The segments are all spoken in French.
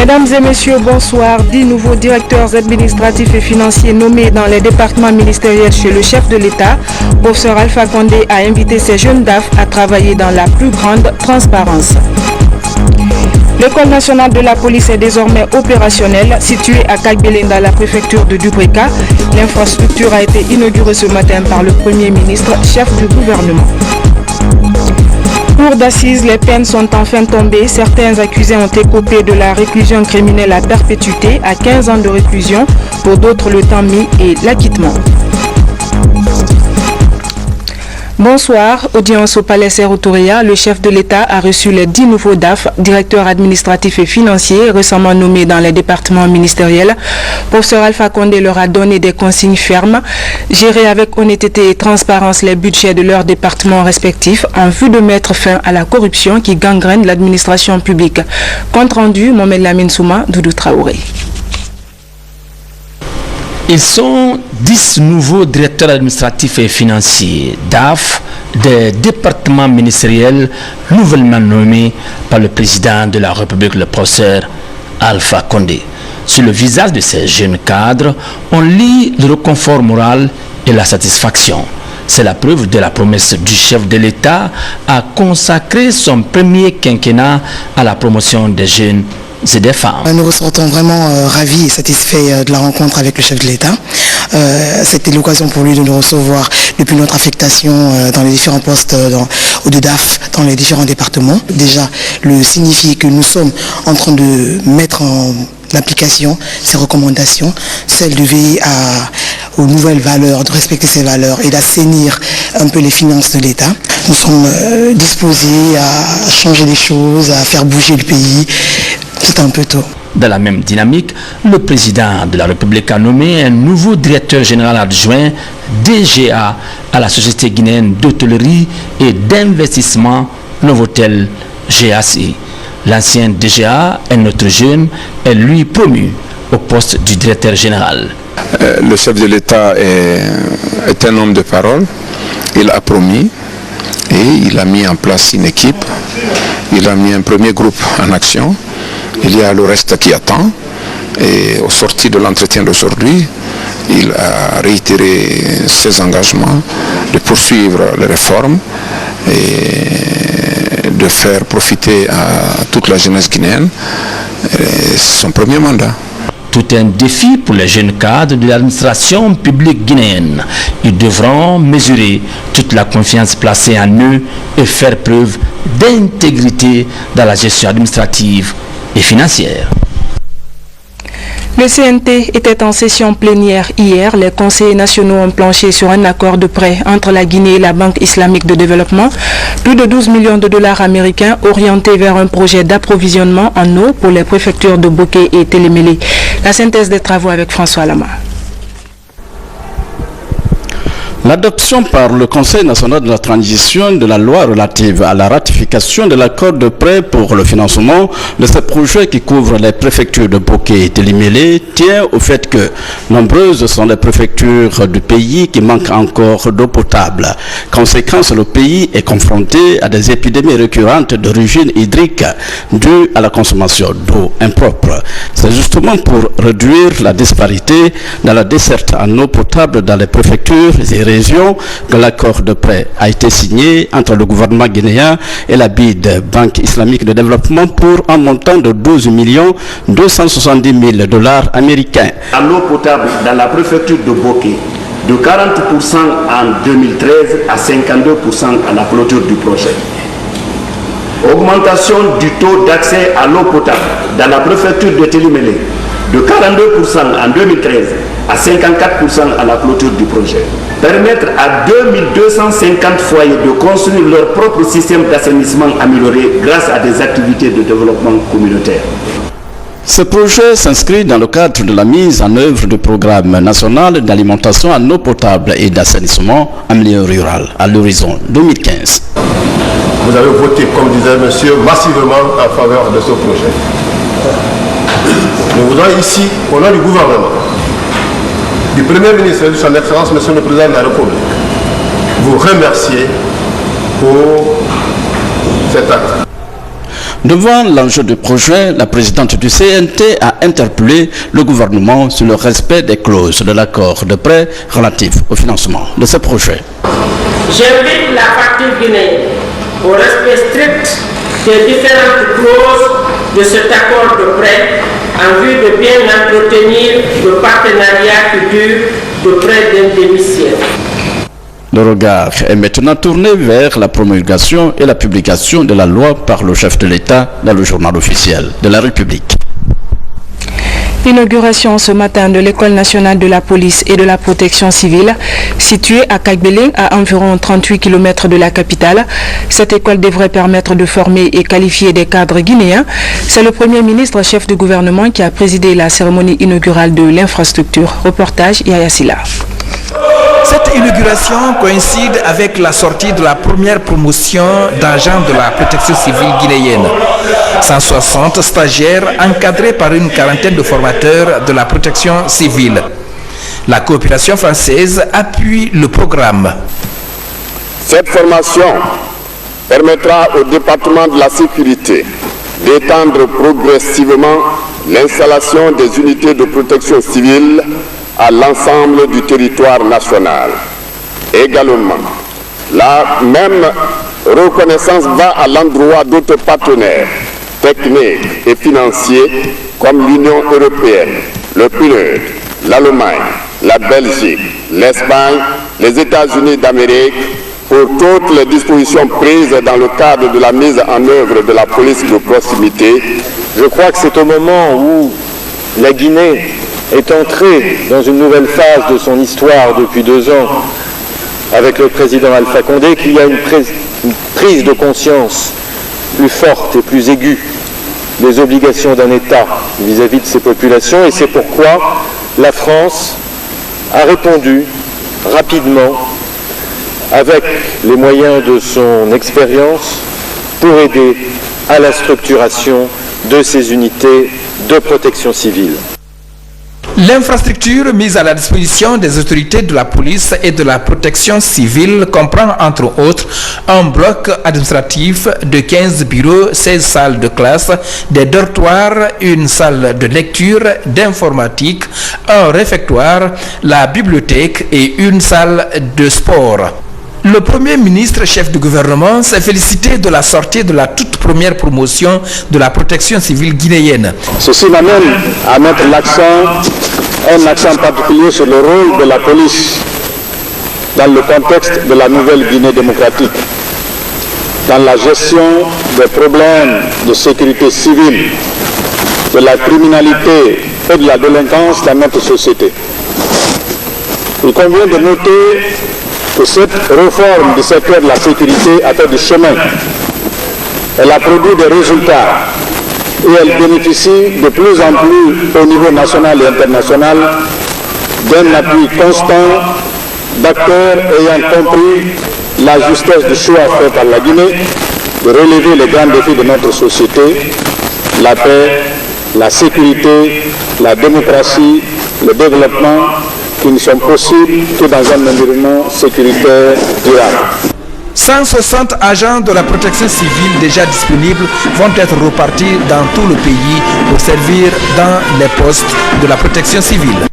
Mesdames et messieurs, bonsoir. 10 nouveaux directeurs administratifs et financiers nommés dans les départements ministériels chez le chef de l'État. Professeur Alpha Condé a invité ces jeunes DAF à travailler dans la plus grande transparence. L'École nationale de la police est désormais opérationnelle, située à Kagbélé dans la préfecture de Dubrika. L'infrastructure a été inaugurée ce matin par le Premier ministre, chef du gouvernement. Cour d'assises, les peines sont enfin tombées. Certains accusés ont écopé de la réclusion criminelle à perpétuité à 15 ans de réclusion. Pour d'autres, le temps mis et l'acquittement. Bonsoir, audience au Palais Serre-Autoria. Le chef de l'État a reçu les 10 nouveaux DAF, directeurs administratifs et financiers, récemment nommés dans les départements ministériels. Professeur Alpha Condé leur a donné des consignes fermes, gérer avec honnêteté et transparence les budgets de leurs départements respectifs en vue de mettre fin à la corruption qui gangrène l'administration publique. Compte rendu, Mohamed Lamine Souma, Doudou Traoré. Ils sont 10 nouveaux directeurs administratifs et financiers, DAF, des départements ministériels nouvellement nommés par le président de la République, le professeur Alpha Condé. Sur le visage de ces jeunes cadres, on lit le réconfort moral et la satisfaction. C'est la preuve de la promesse du chef de l'État à consacrer son premier quinquennat à la promotion des jeunes et des femmes. Nous ressortons vraiment ravis et satisfaits de la rencontre avec le chef de l'État. C'était l'occasion pour lui de nous recevoir depuis notre affectation dans les différents postes de DAF dans les différents départements. Déjà, le signifier que nous sommes en train de mettre en application ces recommandations, celle de veiller aux nouvelles valeurs, de respecter ces valeurs et d'assainir un peu les finances de l'État. Nous sommes disposés à changer les choses, à faire bouger le pays. C'est un peu tôt. Dans la même dynamique, le président de la République a nommé un nouveau directeur général adjoint DGA à la Société guinéenne d'hôtellerie et d'investissement Novotel GAC. L'ancien DGA, un autre jeune, est lui promu au poste du directeur général. Le chef de l'État est un homme de parole. Il a promis et il a mis en place une équipe. Il a mis un premier groupe en action. Il y a le reste qui attend. Et au sorti de l'entretien d'aujourd'hui, il a réitéré ses engagements de poursuivre les réformes et de faire profiter à toute la jeunesse guinéenne son premier mandat. Tout un défi pour les jeunes cadres de l'administration publique guinéenne. Ils devront mesurer toute la confiance placée en eux et faire preuve d'intégrité dans la gestion administrative et financière. Le CNT était en session plénière hier. Les conseillers nationaux ont planché sur un accord de prêt entre la Guinée et la Banque islamique de développement. Plus de 12 millions de dollars américains orientés vers un projet d'approvisionnement en eau pour les préfectures de Boké et Télémélé. La synthèse des travaux avec François Lama. L'adoption par le Conseil national de la transition de la loi relative à la ratification de l'accord de prêt pour le financement de ce projet qui couvre les préfectures de Boké et Télémélé tient au fait que nombreuses sont les préfectures du pays qui manquent encore d'eau potable. Conséquence, le pays est confronté à des épidémies récurrentes d'origine hydrique dues à la consommation d'eau impropre. C'est justement pour réduire la disparité dans la desserte en eau potable dans les préfectures et région que l'accord de prêt a été signé entre le gouvernement guinéen et la BID, Banque islamique de développement, pour un montant de 12 270 000 dollars américains. À l'eau potable dans la préfecture de Boké, de 40% en 2013 à 52% à la clôture du projet. Augmentation du taux d'accès à l'eau potable dans la préfecture de Télémélé, de 42% en 2013 à 54% à la clôture du projet. Permettre à 2250 foyers de construire leur propre système d'assainissement amélioré grâce à des activités de développement communautaire. Ce projet s'inscrit dans le cadre de la mise en œuvre du programme national d'alimentation en eau potable et d'assainissement en milieu rural à l'horizon 2015. Vous avez voté, comme disait monsieur, massivement en faveur de ce projet. Nous voudrais ici, au nom du gouvernement, du Premier ministre et de son Excellence, Monsieur le Président de la République, vous remercier pour cet acte. Devant l'enjeu du projet, la présidente du CNT a interpellé le gouvernement sur le respect des clauses de l'accord de prêt relatif au financement de ce projet. J'invite la partie guinéenne au respect strict des différentes clauses de cet accord de prêt en vue de bien entretenir le partenariat futur de près d'un demi-siècle. Le regard est maintenant tourné vers la promulgation et la publication de la loi par le chef de l'État dans le journal officiel de la République. L'inauguration ce matin de l'École nationale de la police et de la protection civile, située à Kagbélé, à environ 38 km de la capitale. Cette école devrait permettre de former et qualifier des cadres guinéens. C'est le Premier ministre, chef du gouvernement, qui a présidé la cérémonie inaugurale de l'infrastructure. Reportage Yaya Silla. Cette inauguration coïncide avec la sortie de la première promotion d'agents de la protection civile guinéenne. 160 stagiaires encadrés par une quarantaine de formateurs de la protection civile. La coopération française appuie le programme. Cette formation permettra au département de la sécurité d'étendre progressivement l'installation des unités de protection civile à l'ensemble du territoire national. Également, la même reconnaissance va à l'endroit d'autres partenaires techniques et financiers comme l'Union européenne, le PNUD, l'Allemagne, la Belgique, l'Espagne, les États-Unis d'Amérique pour toutes les dispositions prises dans le cadre de la mise en œuvre de la police de proximité. Je crois que c'est au moment où la Guinée est entrée dans une nouvelle phase de son histoire depuis 2 ans avec le président Alpha Condé qu'il y a une prise de conscience plus forte et plus aiguë des obligations d'un État vis-à-vis de ses populations, et c'est pourquoi la France a répondu rapidement avec les moyens de son expérience pour aider à la structuration de ces unités de protection civile. L'infrastructure mise à la disposition des autorités de la police et de la protection civile comprend entre autres un bloc administratif de 15 bureaux, 16 salles de classe, des dortoirs, une salle de lecture, d'informatique, un réfectoire, la bibliothèque et une salle de sport. Le Premier ministre, chef du gouvernement, s'est félicité de la sortie de la toute première promotion de la protection civile guinéenne. Ceci m'amène à mettre un accent particulier sur le rôle de la police dans le contexte de la nouvelle Guinée démocratique, dans la gestion des problèmes de sécurité civile, de la criminalité et de la délinquance dans notre société. Il convient de noter que cette réforme du secteur de la sécurité a fait du chemin. Elle a produit des résultats et elle bénéficie de plus en plus au niveau national et international d'un appui constant d'acteurs ayant compris la justesse du choix fait par la Guinée de relever les grands défis de notre société, la paix, la sécurité, la démocratie, le développement, qui ne sont possibles que dans un environnement sécuritaire durable. 160 agents de la protection civile déjà disponibles vont être repartis dans tout le pays pour servir dans les postes de la protection civile.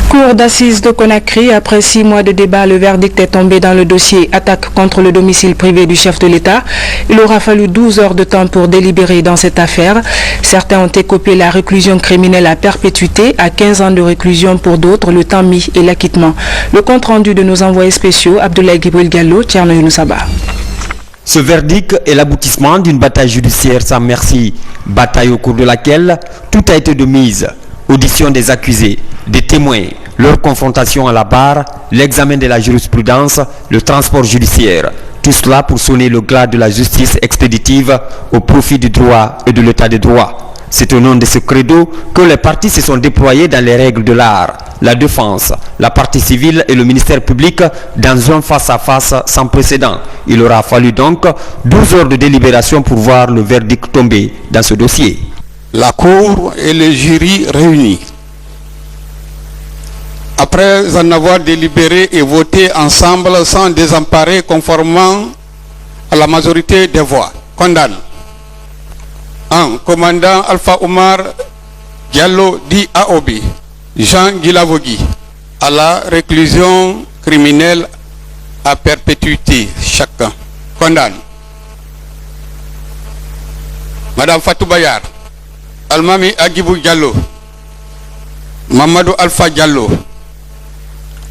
Cour d'assises de Conakry, après 6 mois de débat, le verdict est tombé dans le dossier attaque contre le domicile privé du chef de l'État. Il aura fallu 12 heures de temps pour délibérer dans cette affaire. Certains ont écopé la réclusion criminelle à perpétuité, à 15 ans de réclusion pour d'autres, le temps mis et l'acquittement. Le compte rendu de nos envoyés spéciaux, Abdoulaye Gibril Gallo, Tcherno Younoussaba. Ce verdict est l'aboutissement d'une bataille judiciaire sans merci, bataille au cours de laquelle tout a été de mise. Audition des accusés, des témoins, leur confrontation à la barre, l'examen de la jurisprudence, le transport judiciaire. Tout cela pour sonner le glas de la justice expéditive au profit du droit et de l'état de droit. C'est au nom de ce credo que les parties se sont déployées dans les règles de l'art. La défense, la partie civile et le ministère public dans un face-à-face sans précédent. Il aura fallu donc 12 heures de délibération pour voir le verdict tomber dans ce dossier. La Cour et le jury réunis, après en avoir délibéré et voté ensemble sans désemparer conformément à la majorité des voix, condamne 1. Commandant Alpha Omar Diallo Di Aobi, Jean Guilavogui, à la réclusion criminelle à perpétuité, chacun. Condamne. Madame Fatou Bayar, Almami Agibou Diallo, Mamadou Alpha Diallo,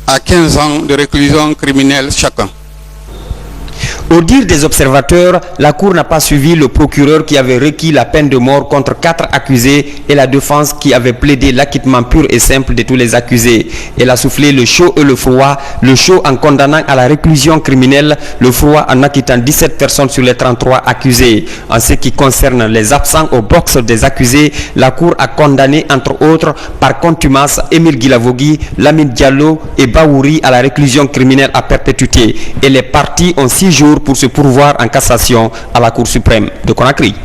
à 15 ans de réclusion criminelle chacun. Au dire des observateurs, la Cour n'a pas suivi le procureur qui avait requis la peine de mort contre 4 accusés et la défense qui avait plaidé l'acquittement pur et simple de tous les accusés. Elle a soufflé le chaud et le froid en condamnant à la réclusion criminelle, le froid en acquittant 17 personnes sur les 33 accusés. En ce qui concerne les absents au box des accusés, la Cour a condamné entre autres par contumace Émile Guilavogui, Lamine Diallo et Baouri à la réclusion criminelle à perpétuité. Et les parties ont 6 jours pour se pourvoir en cassation à la Cour suprême de Conakry.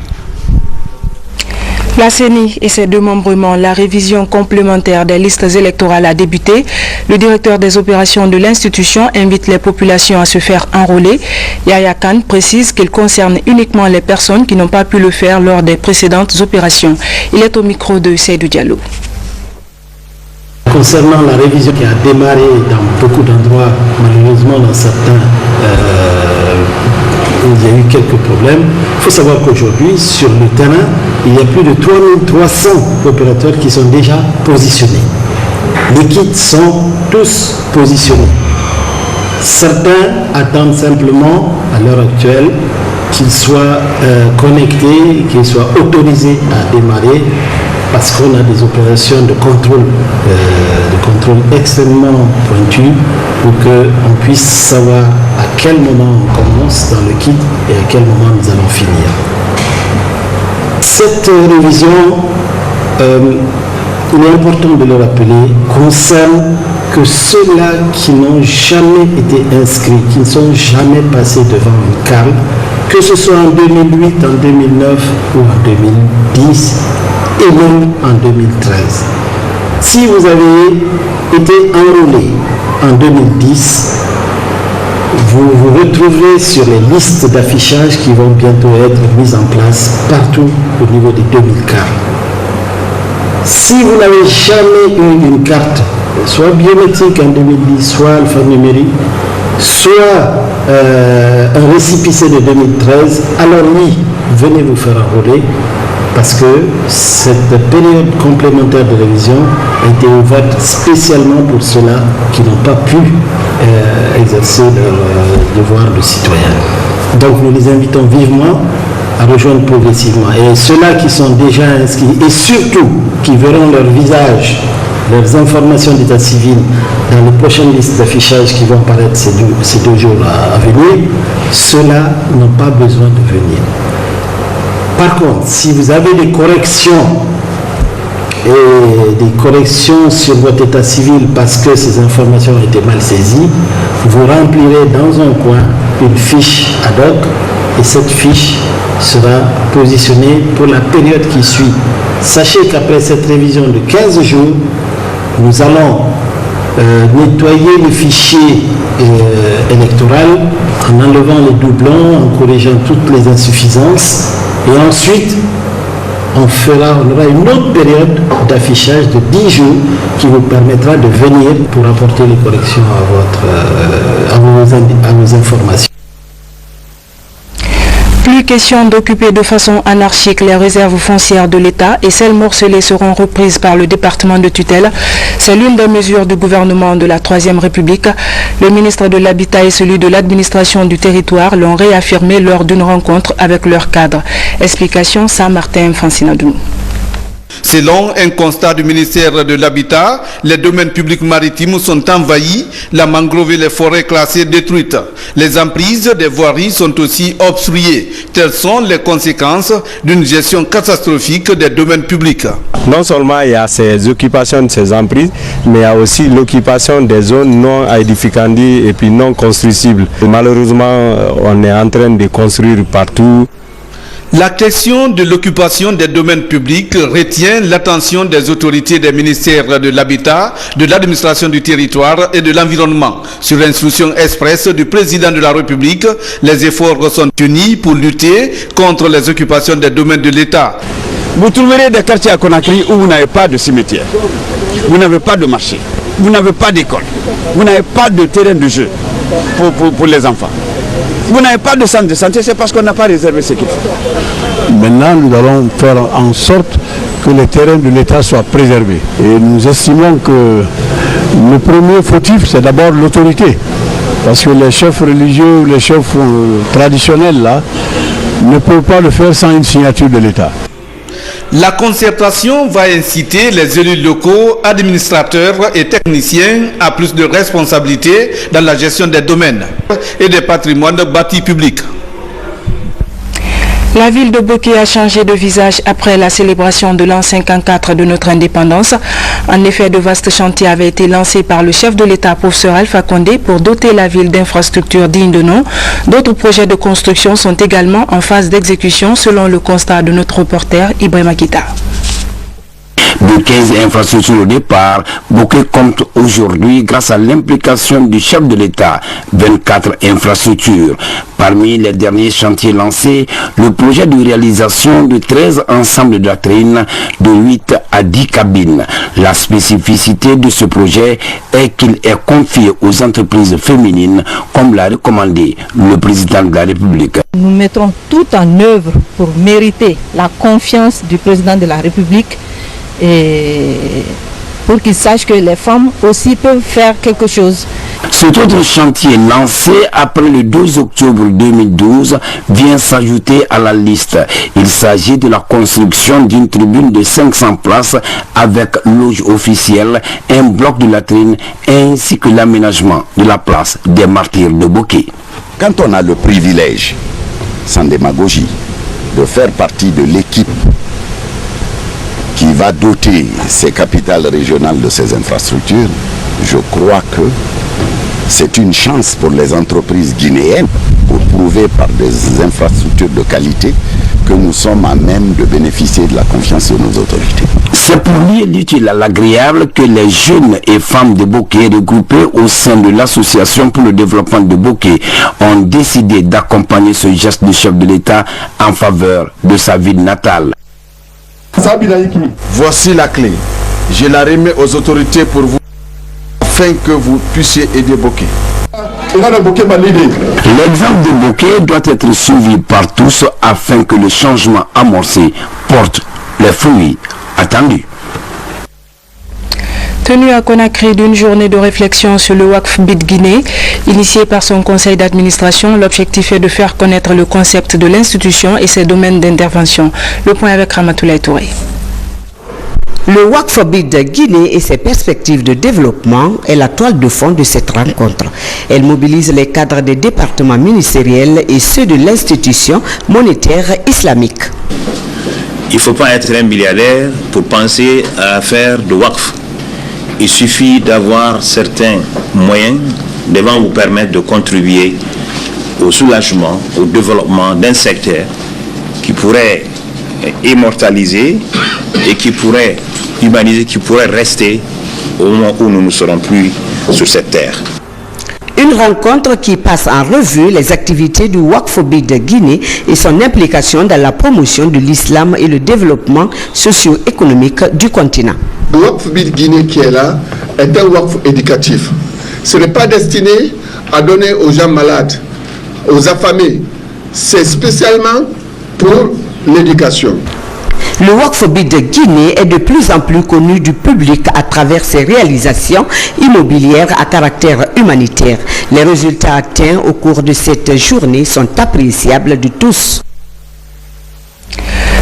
La CENI et ses démembrements, la révision complémentaire des listes électorales a débuté. Le directeur des opérations de l'institution invite les populations à se faire enrôler. Yahya Khan précise qu'il concerne uniquement les personnes qui n'ont pas pu le faire lors des précédentes opérations. Il est au micro de Seydou Diallo. Concernant la révision qui a démarré dans beaucoup d'endroits, malheureusement dans certains, il y a eu quelques problèmes. Il faut savoir qu'aujourd'hui, sur le terrain, il y a plus de 3300 opérateurs qui sont déjà positionnés. Les kits sont tous positionnés. Certains attendent simplement, à l'heure actuelle, qu'ils soient connectés, qu'ils soient autorisés à démarrer, parce qu'on a des opérations de contrôle extrêmement pointues pour qu'on puisse savoir à quel moment on commence dans le kit et à quel moment nous allons finir. Cette révision, il est important de le rappeler, concerne que ceux-là qui n'ont jamais été inscrits, qui ne sont jamais passés devant une CAL, que ce soit en 2008, en 2009 ou en 2010, et même en 2013. Si vous avez été enrôlé en 2010, vous vous retrouverez sur les listes d'affichage qui vont bientôt être mises en place partout au niveau des 2000 cartes. Si vous n'avez jamais eu une carte, soit biométrique en 2010, soit alphanumérique, soit un récépissé de 2013, alors oui, venez vous faire enrôler, parce que cette période complémentaire de révision a été ouverte spécialement pour ceux-là qui n'ont pas pu exercer leur devoir de citoyen. Donc nous les invitons vivement à rejoindre progressivement. Et ceux-là qui sont déjà inscrits, et surtout qui verront leur visage, leurs informations d'état civil dans les prochaines listes d'affichage qui vont apparaître ces deux jours à venir, ceux-là n'ont pas besoin de venir. Par contre, si vous avez des corrections sur votre état civil parce que ces informations ont été mal saisies, vous remplirez dans un coin une fiche ad hoc et cette fiche sera positionnée pour la période qui suit. Sachez qu'après cette révision de 15 jours, nous allons nettoyer le fichier électoral en enlevant les doublons, en corrigeant toutes les insuffisances. Et ensuite, on aura une autre période d'affichage de 10 jours qui vous permettra de venir pour apporter les corrections à vos informations. Plus question d'occuper de façon anarchique les réserves foncières de l'État et celles morcelées seront reprises par le département de tutelle. C'est l'une des mesures du gouvernement de la Troisième République. Le ministre de l'Habitat et celui de l'administration du territoire l'ont réaffirmé lors d'une rencontre avec leurs cadres. Explication Saint-Martin Fancinadou. Selon un constat du ministère de l'Habitat, les domaines publics maritimes sont envahis, la mangrove et les forêts classées détruites. Les emprises des voiries sont aussi obstruées. Telles sont les conséquences d'une gestion catastrophique des domaines publics. Non seulement il y a ces occupations de ces emprises, mais il y a aussi l'occupation des zones non aedificantes et puis non construisibles. Malheureusement, on est en train de construire partout. La question de l'occupation des domaines publics retient l'attention des autorités des ministères de l'Habitat, de l'administration du territoire et de l'environnement. Sur instruction expresse du président de la République, les efforts sont unis pour lutter contre les occupations des domaines de l'État. Vous trouverez des quartiers à Conakry où vous n'avez pas de cimetière, vous n'avez pas de marché, vous n'avez pas d'école, vous n'avez pas de terrain de jeu pour les enfants. Vous n'avez pas de centre de santé, c'est parce qu'on n'a pas réservé ce qu'il faut. Maintenant, nous allons faire en sorte que les terrains de l'État soient préservés. Et nous estimons que le premier fautif, c'est d'abord l'autorité. Parce que les chefs religieux, les chefs traditionnels, là, ne peuvent pas le faire sans une signature de l'État. La concertation va inciter les élus locaux, administrateurs et techniciens à plus de responsabilités dans la gestion des domaines et des patrimoines bâtis publics. La ville de Bokeh a changé de visage après la célébration de l'an 54 de notre indépendance. En effet, de vastes chantiers avaient été lancés par le chef de l'État, professeur Alpha Condé, pour doter la ville d'infrastructures dignes de nom. D'autres projets de construction sont également en phase d'exécution, selon le constat de notre reporter Ibrahim Akita. De 15 infrastructures au départ, Bokeh compte aujourd'hui, grâce à l'implication du chef de l'État, 24 infrastructures. Parmi les derniers chantiers lancés, le projet de réalisation de 13 ensembles de latrines de 8 à 10 cabines. La spécificité de ce projet est qu'il est confié aux entreprises féminines, comme l'a recommandé le président de la République. Nous mettrons tout en œuvre pour mériter la confiance du président de la République et pour qu'il sache que les femmes aussi peuvent faire quelque chose. Cet autre chantier lancé après le 2 octobre 2012 vient s'ajouter à la liste. Il s'agit de la construction d'une tribune de 500 places avec loge officielle, un bloc de latrine ainsi que l'aménagement de la place des martyrs de Bokeh. Quand on a le privilège, sans démagogie, de faire partie de l'équipe qui va doter ces capitales régionales de ces infrastructures, je crois que c'est une chance pour les entreprises guinéennes pour prouver par des infrastructures de qualité que nous sommes à même de bénéficier de la confiance de nos autorités. C'est pour lier l'utile à l'agréable que les jeunes et femmes de Bokeh regroupés au sein de l'association pour le développement de Bokeh ont décidé d'accompagner ce geste du chef de l'État en faveur de sa ville natale. Voici la clé. Je la remets aux autorités pour vous, afin que vous puissiez aider Bokeh. L'exemple de Bokeh doit être suivi par tous afin que le changement amorcé porte les fruits attendus. Tenu à Conakry d'une journée de réflexion sur le Waqf BID Guinée, initiée par son conseil d'administration, l'objectif est de faire connaître le concept de l'institution et ses domaines d'intervention. Le point avec Ramatoulaye Touré. Le Waqf BID Guinée et ses perspectives de développement est la toile de fond de cette rencontre. Elle mobilise les cadres des départements ministériels et ceux de l'institution monétaire islamique. Il ne faut pas être un milliardaire pour penser à faire de Waqf. Il suffit d'avoir certains moyens devant vous permettre de contribuer au soulagement, au développement d'un secteur qui pourrait immortaliser et qui pourrait humaniser, qui pourrait rester au moment où nous ne serons plus sur cette terre. Une rencontre qui passe en revue les activités du Waqf BID Guinée et son implication dans la promotion de l'islam et le développement socio-économique du continent. Le Waqf BID Guinée qui est là est un Waqf éducatif. Ce n'est pas destiné à donner aux gens malades, aux affamés. C'est spécialement pour l'éducation. Le Waqf BID Guinée est de plus en plus connu du public à travers ses réalisations immobilières à caractère humanitaire. Les résultats atteints au cours de cette journée sont appréciables de tous.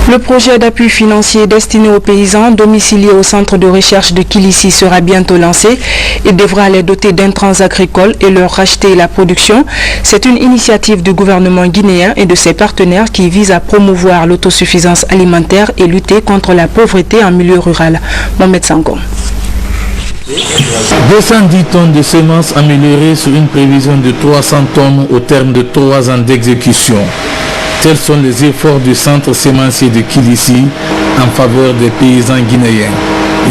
Le projet d'appui financier destiné aux paysans domiciliés au centre de recherche de Kilissi sera bientôt lancé. Il devra les doter d'intrants agricoles et leur racheter la production. C'est une initiative du gouvernement guinéen et de ses partenaires qui vise à promouvoir l'autosuffisance alimentaire et lutter contre la pauvreté en milieu rural. Mohamed Sangon. 210 tonnes de semences améliorées sur une prévision de 300 tonnes au terme de 3 ans d'exécution. Tels sont les efforts du centre sémencier de Kilissi en faveur des paysans guinéens,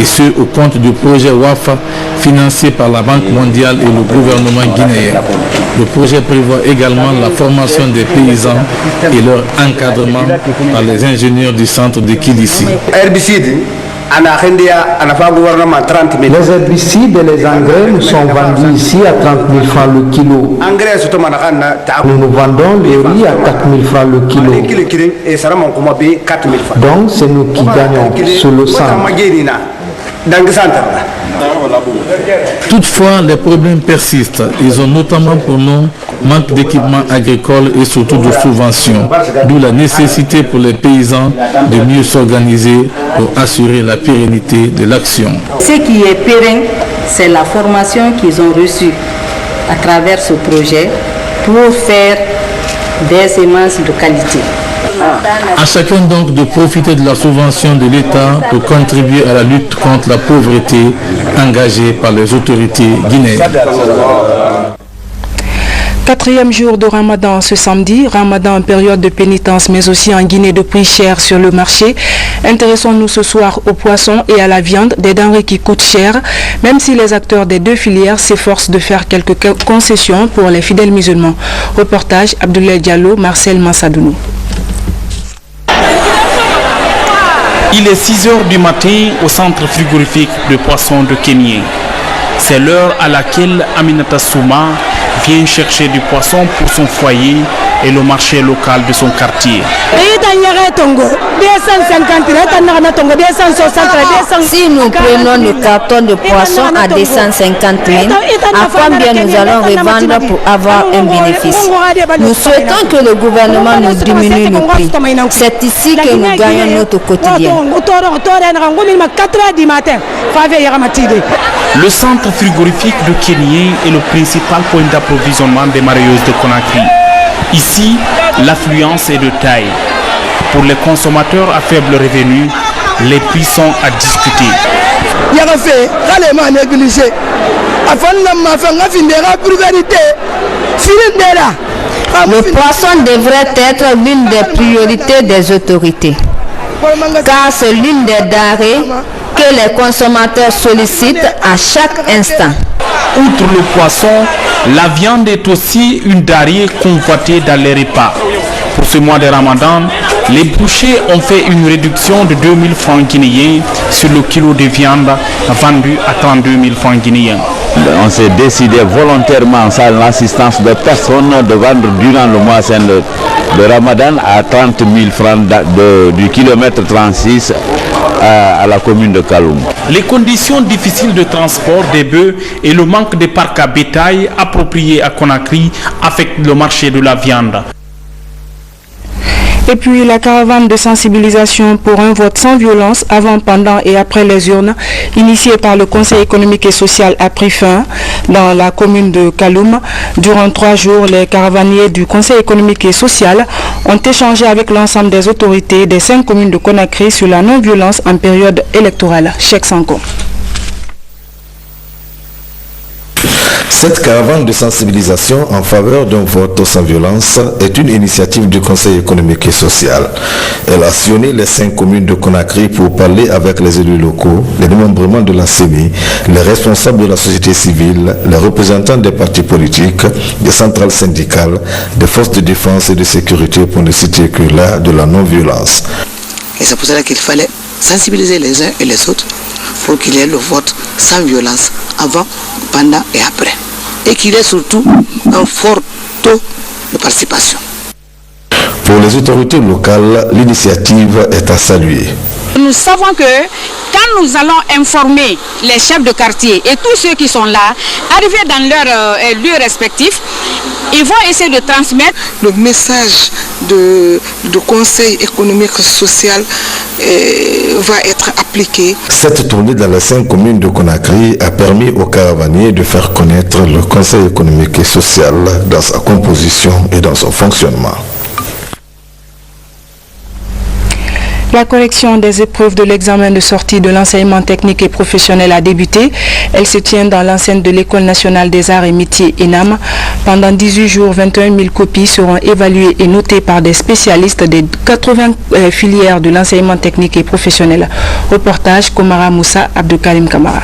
et ce au compte du projet WAFA financé par la Banque mondiale et le gouvernement guinéen. Le projet prévoit également la formation des paysans et leur encadrement par les ingénieurs du centre de Kilissi. Les herbicides et les engrais nous sont vendus ici à 30 000 francs le kilo. Nous nous vendons le riz à 4 000 francs le kilo. Donc c'est nous qui gagnons sur le centre. Toutefois, les problèmes persistent. Ils ont notamment pour nom manque d'équipements agricoles et surtout de subventions, d'où la nécessité pour les paysans de mieux s'organiser pour assurer la pérennité de l'action. Ce qui est pérenne, c'est la formation qu'ils ont reçue à travers ce projet pour faire des semences de qualité. À chacun donc de profiter de la subvention de l'État pour contribuer à la lutte contre la pauvreté engagée par les autorités guinéennes. Quatrième jour de Ramadan ce samedi, Ramadan en période de pénitence mais aussi en Guinée de prix cher sur le marché. Intéressons-nous ce soir aux poissons et à la viande, des denrées qui coûtent cher, même si les acteurs des deux filières s'efforcent de faire quelques concessions pour les fidèles musulmans. Reportage Abdoulaye Diallo, Marcel Massadounou. Il est 6 h du matin au centre frigorifique de poissons de Kenya. C'est l'heure à laquelle Aminata Souma vient chercher du poisson pour son foyer et le marché local de son quartier. Si nous prenons le carton de poisson à 250 000, à combien nous allons revendre pour avoir un bénéfice? Nous souhaitons que le gouvernement nous diminue le prix. C'est ici que nous gagnons notre quotidien. Le centre frigorifique de Kenya est le principal point d'approvisionnement des mareyeuses de Conakry. Ici, l'affluence est de taille. Pour les consommateurs à faible revenu, les prix sont à discuter. Le poisson devrait être l'une des priorités des autorités, car c'est l'une des denrées que les consommateurs sollicitent à chaque instant. Outre le poisson, la viande est aussi une denrée convoitée dans les repas. Pour ce mois de Ramadan, les bouchers ont fait une réduction de 2 000 francs guinéens sur le kilo de viande vendu à 32 000 francs guinéens. On s'est décidé volontairement, sans l'assistance de personne, de vendre durant le mois de Ramadan à 30 000 francs du kilomètre 36 à la commune de Kaloum. Les conditions difficiles de transport des bœufs et le manque de parcs à bétail appropriés à Conakry affectent le marché de la viande. Et puis la caravane de sensibilisation pour un vote sans violence avant, pendant et après les urnes, initiée par le Conseil économique et social, a pris fin dans la commune de Kaloum. Durant 3 jours, les caravaniers du Conseil économique et social ont échangé avec l'ensemble des autorités des 5 communes de Conakry sur la non-violence en période électorale. Cheikh Sanko. Cette caravane de sensibilisation en faveur d'un vote sans violence est une initiative du Conseil économique et social. Elle a sillonné les 5 communes de Conakry pour parler avec les élus locaux, les démembrements de la CENI, les responsables de la société civile, les représentants des partis politiques, des centrales syndicales, des forces de défense et de sécurité, pour ne citer que là, de la non-violence. Et c'est pour cela qu'il fallait sensibiliser les uns et les autres pour qu'il y ait le vote sans violence avant, pendant et après. Et qu'il y ait surtout un fort taux de participation. Pour les autorités locales, l'initiative est à saluer. Nous savons que quand nous allons informer les chefs de quartier et tous ceux qui sont là, arrivés dans leurs lieux respectifs, ils vont essayer de transmettre le message de Conseil économique et social va être appliqué. Cette tournée dans les 5 communes de Conakry a permis aux caravaniers de faire connaître le Conseil économique et social dans sa composition et dans son fonctionnement. La correction des épreuves de l'examen de sortie de l'enseignement technique et professionnel a débuté. Elle se tient dans l'enceinte de l'École nationale des arts et métiers ENAM. Pendant 18 jours, 21 000 copies seront évaluées et notées par des spécialistes des 80 filières de l'enseignement technique et professionnel. Reportage Komara Moussa, Abdelkarim Kamara.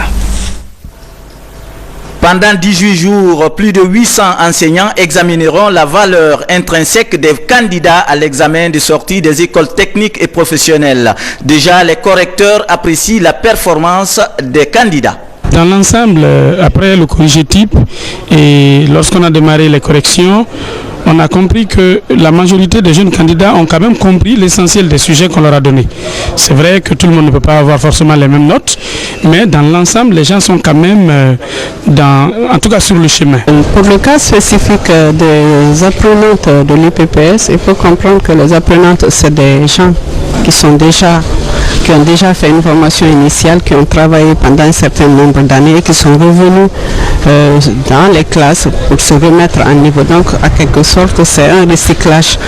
Pendant 18 jours, plus de 800 enseignants examineront la valeur intrinsèque des candidats à l'examen de sortie des écoles techniques et professionnelles. Déjà, les correcteurs apprécient la performance des candidats. Dans l'ensemble, après le corrigé type et lorsqu'on a démarré les corrections, on a compris que la majorité des jeunes candidats ont quand même compris l'essentiel des sujets qu'on leur a donnés. C'est vrai que tout le monde ne peut pas avoir forcément les mêmes notes, mais dans l'ensemble, les gens sont quand même en tout cas sur le chemin. Pour le cas spécifique des apprenantes de l'IPPS, il faut comprendre que les apprenantes, c'est des gens qui ont déjà fait une formation initiale, qui ont travaillé pendant un certain nombre d'années et qui sont revenus dans les classes pour se remettre à niveau. Donc, à quelque sorte, c'est un recyclage.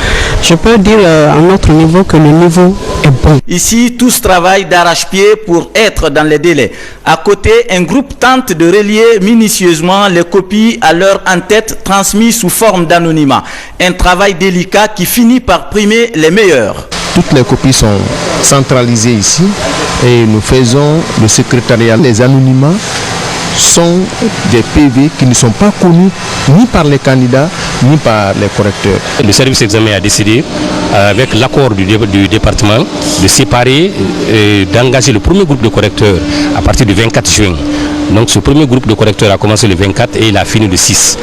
Je peux dire à notre niveau que le niveau est bon. Ici, tous travaillent d'arrache-pied pour être dans les délais. À côté, un groupe tente de relier minutieusement les copies à leur en-tête transmises sous forme d'anonymat. Un travail délicat qui finit par primer les meilleurs. Toutes les copies sont centralisées ici et nous faisons le secrétariat. Les anonymats sont des PV qui ne sont pas connus ni par les candidats ni par les correcteurs. Le service examen a décidé, avec l'accord du département, de séparer et d'engager le premier groupe de correcteurs à partir du 24 juin. Donc ce premier groupe de correcteurs a commencé le 24 et il a fini le 6.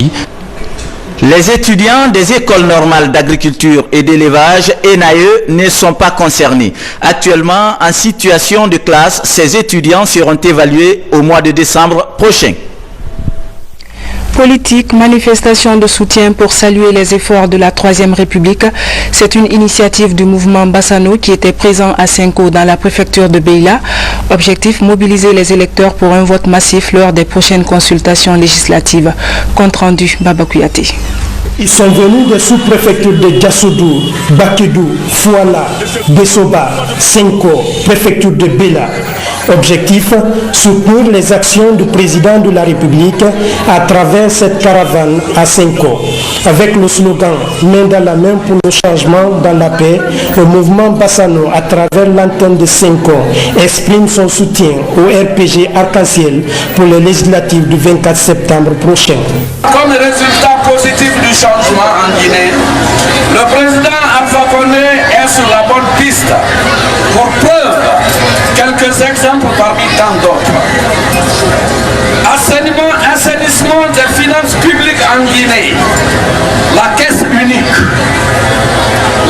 Les étudiants des écoles normales d'agriculture et d'élevage ENAE ne sont pas concernés. Actuellement, en situation de classe, ces étudiants seront évalués au mois de décembre prochain. Politique, manifestation de soutien pour saluer les efforts de la Troisième République. C'est une initiative du mouvement Bassano qui était présent à Senko dans la préfecture de Beila. Objectif, mobiliser les électeurs pour un vote massif lors des prochaines consultations législatives. Compte rendu, Baba Kouyaté. Ils sont venus des sous-préfectures de Djassoudou, Bakédou, Fouala, Bessoba, Senko, préfecture de Bela. Objectif, soutenir les actions du président de la République à travers cette caravane à Senko. Avec le slogan « Main dans la main pour le changement dans la paix », le mouvement Bassano, à travers l'antenne de Senko, exprime son soutien au RPG Arc-en-Ciel pour les législatives du 24 septembre prochain. Comme résultat positif du changement en Guinée, le président Alpha Condé est sur la bonne piste. Pour preuve, quelques exemples parmi tant d'autres. Assainissement des finances publiques en Guinée, la caisse unique,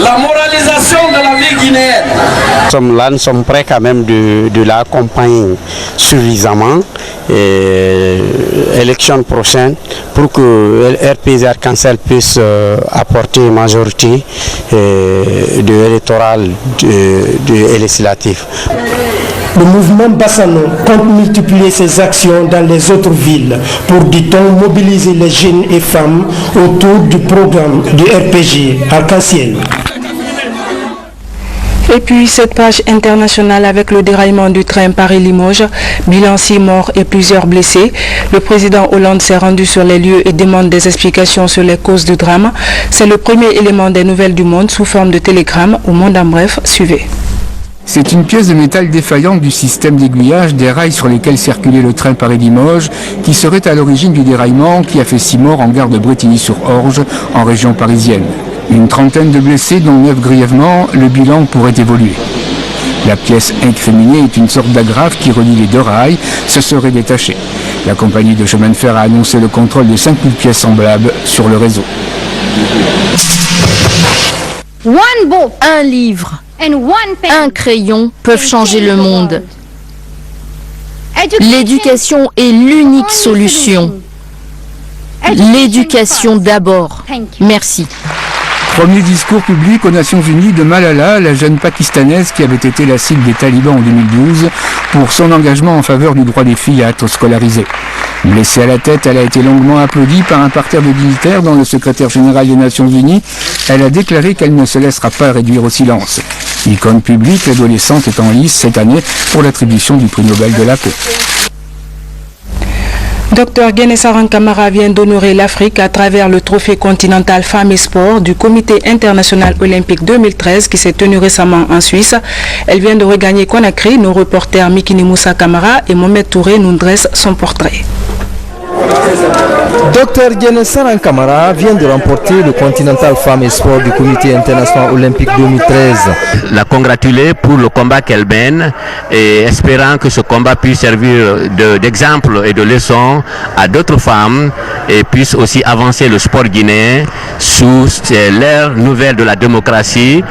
la moralisation de la vie guinéenne. Nous sommes prêts quand même de l'accompagner suffisamment. Élection prochaine pour que RPG Arc-en-Ciel puisse apporter une majorité électorale et législative. Le mouvement Bassano compte multiplier ses actions dans les autres villes pour, dit-on, mobiliser les jeunes et femmes autour du programme du RPG Arc-en-Ciel. Et puis cette page internationale avec le déraillement du train Paris-Limoges, bilan 6 morts et plusieurs blessés. Le président Hollande s'est rendu sur les lieux et demande des explications sur les causes du drame. C'est le premier élément des nouvelles du monde sous forme de télégramme. Au Monde en bref, suivez. C'est une pièce de métal défaillante du système d'aiguillage des rails sur lesquels circulait le train Paris-Limoges qui serait à l'origine du déraillement qui a fait 6 morts en gare de Bretigny-sur-Orge en région parisienne. Une trentaine de blessés, dont 9 grièvement, le bilan pourrait évoluer. La pièce incriminée est une sorte d'agrafe qui relie les deux rails, se serait détachée. La compagnie de chemin de fer a annoncé le contrôle de 5000 pièces semblables sur le réseau. Un livre, un crayon peuvent changer le monde. L'éducation est l'unique solution. L'éducation d'abord. Merci. Premier discours public aux Nations Unies de Malala, la jeune pakistanaise qui avait été la cible des talibans en 2012 pour son engagement en faveur du droit des filles à être scolarisées. Blessée à la tête, elle a été longuement applaudie par un parterre de dignitaires dont le secrétaire général des Nations Unies. Elle a déclaré qu'elle ne se laissera pas réduire au silence. Icône publique, l'adolescente est en lice cette année pour l'attribution du prix Nobel de la paix. Dr Guéné-Saran Camara vient d'honorer l'Afrique à travers le trophée continental Femmes et Sport du Comité international olympique 2013 qui s'est tenu récemment en Suisse. Elle vient de regagner Conakry. Nos reporters Mikini Moussa Camara et Mohamed Touré nous dressent son portrait. Dr Guéné-Saran Camara vient de remporter le Continental Femmes et Sport du Comité international olympique 2013. La congratuler pour le combat qu'elle mène et espérant que ce combat puisse servir d'exemple et de leçon à d'autres femmes et puisse aussi avancer le sport guinéen sous l'ère nouvelle de la démocratie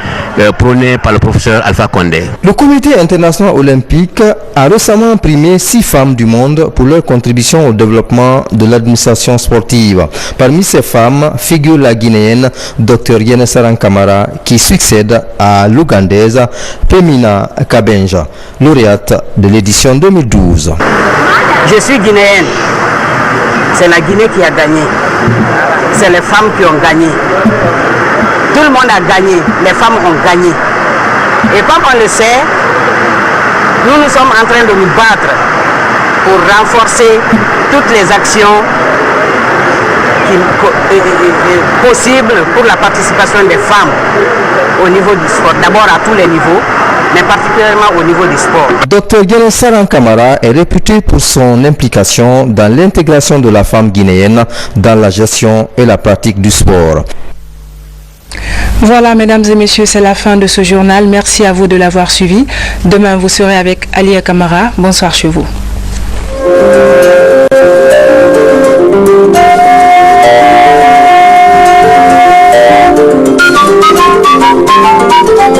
prônée par le professeur Alpha Condé. Le Comité international olympique a récemment primé 6 femmes du monde pour leur contribution au développement de l'administration sportive. Parmi ces femmes figure la Guinéenne Dr Guéné-Saran Camara qui succède à l'Ougandaise Pemina Kabenja, lauréate de l'édition 2012. Je suis guinéenne. C'est la Guinée qui a gagné. C'est les femmes qui ont gagné. Tout le monde a gagné. Les femmes ont gagné. Et comme on le sait, nous sommes en train de nous battre pour renforcer toutes les actions possibles pour la participation des femmes au niveau du sport. D'abord à tous les niveaux, mais particulièrement au niveau du sport. Dr Guéné-Saran Camara est réputé pour son implication dans l'intégration de la femme guinéenne dans la gestion et la pratique du sport. Voilà, mesdames et messieurs, c'est la fin de ce journal. Merci à vous de l'avoir suivi. Demain, vous serez avec Alia Camara. Bonsoir chez vous.